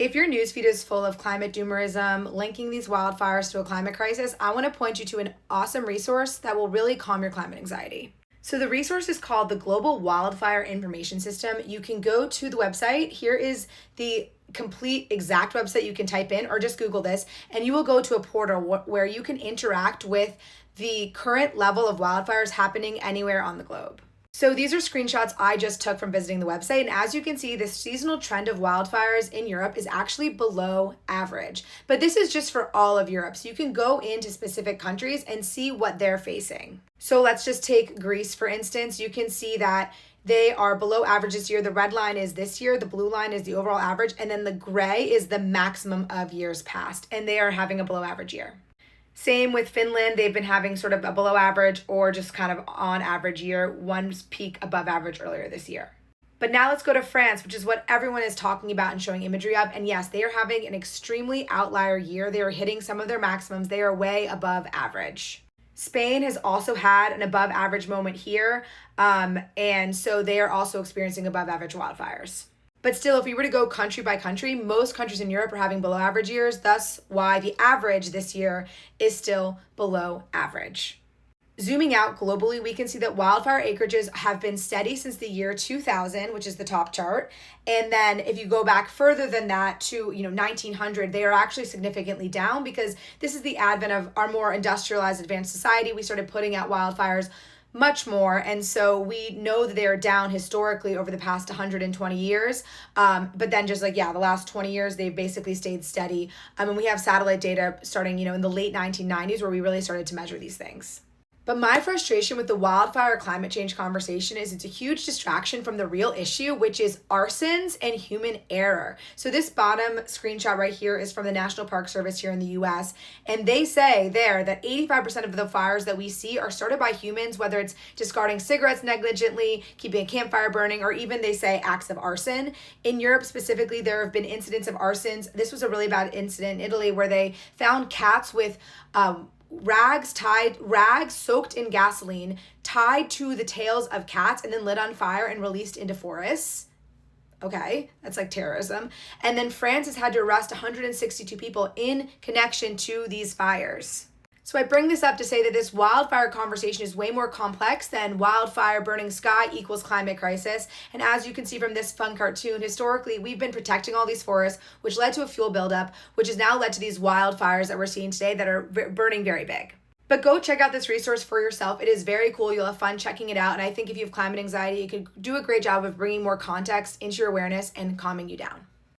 If your newsfeed is full of climate doomerism, linking these wildfires to a climate crisis, I want to point you to an awesome resource that will really calm your climate anxiety. So the resource is called the Global Wildfire Information System. You can go to the website. Here is the complete exact website you can type in, or just Google this, and you will go to a portal where you can interact with the current level of wildfires happening anywhere on the globe. So these are screenshots I just took from visiting the website. And as you can see, the seasonal trend of wildfires in Europe is actually below average. But this is just for all of Europe. So you can go into specific countries and see what they're facing. So let's just take Greece, for instance. You can see that they are below average this year. The red line is this year. The blue line is the overall average. And then the gray is the maximum of years past. And they are having a below average year. Same with Finland. They've been having sort of a below average or just kind of on average year, one peak above average earlier this year. But now let's go to France, which is what everyone is talking about and showing imagery of. And yes, they are having an extremely outlier year. They are hitting some of their maximums. They are way above average. Spain has also had an above average moment here. And so they are also experiencing above average wildfires. But still, if we were to go country by country, most countries in Europe are having below average years. Thus why the average this year is still below average. Zooming out globally, we can see that wildfire acreages have been steady since the year 2000, which is the top chart. And then if you go back further than that to 1900, they are actually significantly down because this is the advent of our more industrialized, advanced society. We started putting out wildfires much more. And so we know that they are down historically over the past 120 years. But then just the last 20 years, they've basically stayed steady. And we have satellite data starting, in the late 1990s where we really started to measure these things. But my frustration with the wildfire climate change conversation is it's a huge distraction from the real issue, which is arsons and human error. So this bottom screenshot right here is from the National Park Service here in the US. And they say there that 85% of the fires that we see are started by humans, whether it's discarding cigarettes negligently, keeping a campfire burning, or even they say acts of arson. In Europe specifically, there have been incidents of arsons. This was a really bad incident in Italy where they found cats with rags soaked in gasoline tied to the tails of cats and then lit on fire and released into forests. Okay, that's like terrorism. And then France has had to arrest 162 people in connection to these fires. So I bring this up to say that this wildfire conversation is way more complex than wildfire burning sky equals climate crisis. And as you can see from this fun cartoon, historically, we've been protecting all these forests, which led to a fuel buildup, which has now led to these wildfires that we're seeing today that are burning very big. But go check out this resource for yourself. It is very cool. You'll have fun checking it out. And I think if you have climate anxiety, it can do a great job of bringing more context into your awareness and calming you down.